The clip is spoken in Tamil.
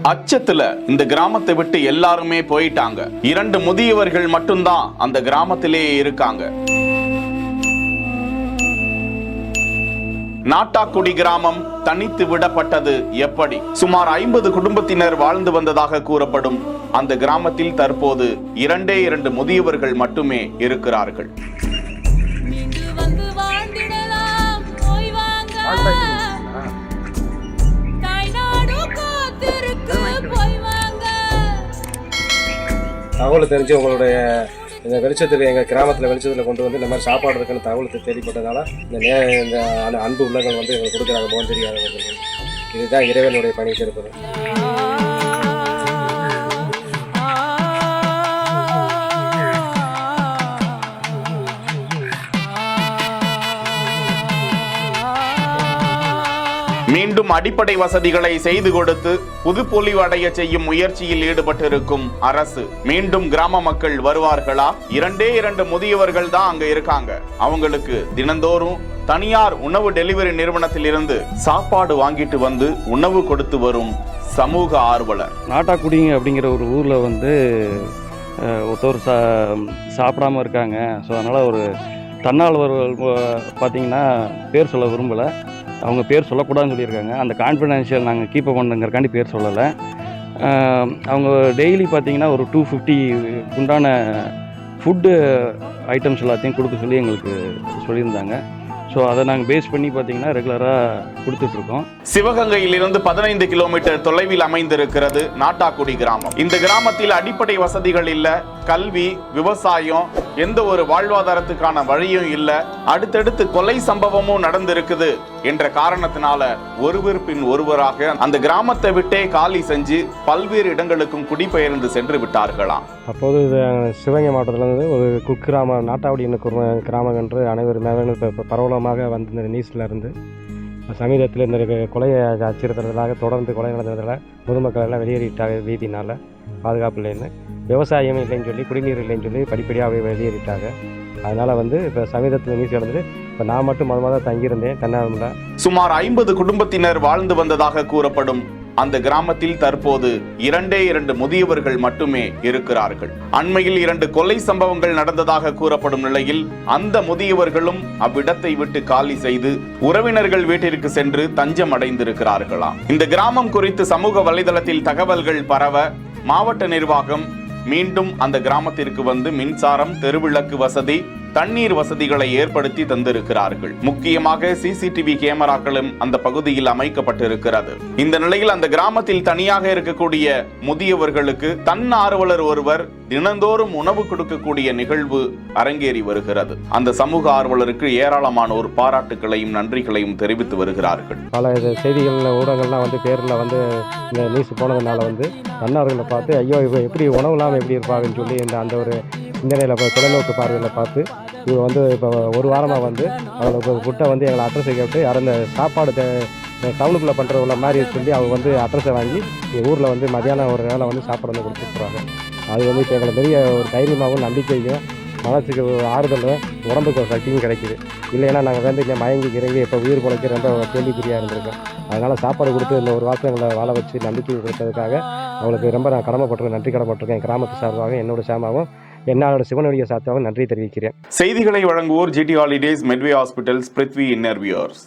அச்சத்துல இந்த கிராமத்தை விட்டு எல்லாருமே போயிட்டாங்க. 2 முதியவர்கள் மட்டும்தான் அந்த கிராமத்திலேயே இருக்காங்க. நாட்டாக்குடி கிராமம் தனித்து விடப்பட்டது எப்படி? சுமார் 50 குடும்பத்தினர் வாழ்ந்து வந்ததாக கூறப்படும் அந்த கிராமத்தில் தற்போது 2 முதியவர்கள் மட்டுமே இருக்கிறார்கள். தகவல் தெரிஞ்சு உங்களுடைய இந்த வெளிச்சத்தில் எங்கள் கிராமத்தில் வெளிச்சத்தில் கொண்டு வந்து இந்த மாதிரி சாப்பாடு இருக்குன்னு தகவல் தேடிப்பட்டதால இந்த அன்பு உள்ளங்கள் வந்து எங்களுக்கு கொடுக்குறாங்க. போக தெரியாதவர்கள் இதுதான் இறைவனுடைய பணி இருக்கிறது. மீண்டும் அடிப்படை வசதிகளை செய்து கொடுத்து புதுப்பொலிவு அடைய செய்யும் முயற்சியில் ஈடுபட்டிருக்கும் அரசு மீண்டும் கிராம மக்கள் வருவார்களா? 2 முதியவர்கள் தான் அங்க இருக்காங்க. அவங்களுக்கு தினந்தோறும் தனியார் உணவு டெலிவரி நிறுவனத்தில் இருந்து சாப்பாடு வாங்கிட்டு வந்து உணவு கொடுத்து வரும் சமூக ஆர்வலர். நாட்டாக்குடிங்க அப்படிங்கிற ஒரு ஊர்ல வந்து ஒருத்தர் சாப்பிடாம இருக்காங்க. ஸோ அதனால ஒரு தன்னார்வலர்கள் பார்த்தீங்கன்னா பேர் சொல்ல விரும்பலை, அவங்க பேர் சொல்லக்கூடாதுன்னு சொல்லியிருக்காங்க. அந்த கான்ஃபிடென்ஷியல் நாங்கள் கீப் பண்ணுங்கிறக்காண்டி பேர் சொல்லலை. அவங்க டெய்லி பார்த்தீங்கன்னா ஒரு 250 உண்டான ஃபுட்டு ஐட்டம்ஸ் எல்லாத்தையும் கொடுக்க சொல்லி எங்களுக்கு சொல்லியிருந்தாங்க. ஸோ அதை நாங்கள் பேஸ் பண்ணி பார்த்தீங்கன்னா ரெகுலராக கொடுத்துட்ருக்கோம். சிவகங்கையிலிருந்து 15 கிலோமீட்டர் தொலைவில் அமைந்திருக்கிறது நாட்டாக்குடி கிராமம். இந்த கிராமத்தில் அடிப்படை வசதிகள் இல்லை, கல்வி, விவசாயம், எந்த ஒரு வாழ்வாதாரத்துக்கான வழியும் இல்லை. அடுத்தடுத்து கொலை சம்பவமும் நடந்திருக்குது என்ற காரணத்தினால ஒருவர் பின் ஒருவராக அந்த கிராமத்தை விட்டே காலி செஞ்சு பல்வேறு இடங்களுக்கும் குடிபெயர்ந்து சென்று விட்டார்களாம். அப்போது சிவகங்கை மாவட்டத்திலிருந்து ஒரு குக்கிராமம் நாட்டாக்குடி கிராமம் என்று அனைவரும் பரவலமாக வந்து இந்த நியூஸில் இருந்து சமீபத்தில் இந்த கொலையை அச்சுறுத்துறதுக்காக தொடர்ந்து கொலை நடந்ததில் பொதுமக்கள் எல்லாம் வெளியேறிட்டாங்க. வீதினால் பாதுகாப்பு இல்லைன்னு, விவசாயமே இல்லைன்னு சொல்லி, குடிநீர் இல்லைன்னு சொல்லி படிப்படியாக வெளியேறிட்டாங்க. அதனால் வந்து இப்போ சமீபத்தில் நியூஸ் நடந்தது. இப்போ நான் மட்டும் மொதல் தங்கியிருந்தேன் கன்னியாகுமரியில். சுமார் 50 குடும்பத்தினர் வாழ்ந்து வந்ததாக கூறப்படும் அந்த கிராமத்தில் தற்போது 2 முதியவர்கள் மட்டுமே இருக்கிறார்கள். அண்மையில் 2 கொலை சம்பவங்கள் நடந்ததாக கூறப்படும் நிலையில் அந்த முதியவர்களும் அவ்விடத்தை விட்டு காலி செய்து உறவினர்கள் வீட்டிற்கு சென்று தஞ்சம் அடைந்திருக்கிறார்களாம். இந்த கிராமம் குறித்து சமூக வலைதளத்தில் தகவல்கள் பரவ மாவட்ட நிர்வாகம் மீண்டும் அந்த கிராமத்திற்கு வந்து மின்சாரம், தெருவிளக்கு வசதி, தண்ணீர் வசதிகளை ஏற்படுத்தி தந்திருக்கிறார்கள். முக்கியமாக சிசிடிவி கேமராக்களும் அந்த பகுதியில் அமைக்கப்பட்டிருக்கிறது. இந்த நிலையில் அந்த கிராமத்தில் தனியாக இருக்கக்கூடிய முதியவர்களுக்கு தன்னார்வலர் ஒருவர் தினந்தோறும் உணவு கொடுக்கக்கூடிய நிகழ்வு அரங்கேறி வருகிறது. அந்த சமூக ஆர்வலருக்கு ஏராளமானோர் பாராட்டுகளையும் நன்றிகளையும் தெரிவித்து வருகிறார்கள். பல செய்திகள் ஊடகங்கள்லாம் வந்து பேரில் வந்து இந்த நியூஸ் போனதுனால வந்து தன்னார்வலர்களை பார்த்து ஐயோ இவ எப்படி உணவு இல்லாமல் எப்படி இருப்பாங்கன்னு சொல்லி அந்த ஒரு சிந்தனையில் தொலைநோக்கு பார்வையில் பார்த்து இவங்க வந்து இப்போ ஒரு வாரமாக வந்து அவங்களோட ஃபுட்டை வந்து எங்களை அட்ரஸை கேட்டு அந்த சாப்பாடு டவுனுக்குள்ளே பண்ணுற மாதிரி சொல்லி அவங்க வந்து அட்ரஸை வாங்கி எங்கள் ஊரில் வந்து மதியானம் ஒரு வேளை வந்து சாப்பாடு வந்து கொடுத்துருக்குறாங்க. அது வந்து இப்போ எங்களை பெரிய ஒரு தைரியமாகவும் நம்பிக்கையும் மனசுக்கு ஆறுதலும் உடம்புக்கு ஒரு சக்தியும் கிடைக்குது. இல்லைன்னா நாங்கள் வந்து இங்கே மயங்கி இறங்கி இப்போ உயிர் குலைக்க ரொம்ப கேள்விக்குறியாக இருந்திருக்கோம். அதனால் சாப்பாடு கொடுத்து இந்த ஒரு வாரத்தில் எங்களை வாழ வச்சு நம்பிக்கை கொடுத்ததுக்காக அவங்களுக்கு ரொம்ப நான் கடமைப்பட்டிருக்கேன், நன்றி கடமைப்பட்டிருக்கேன். கிராமத்து சார்பாக என்னோட சார்பாகவும் என்னோட சிவனுடைய சார்பாகவும் நன்றி தெரிவிக்கிறேன். செய்திகளை வழங்குவோர் GT holidays, Medway hospitals, Prithvi இன்னர்வியர்ஸ்.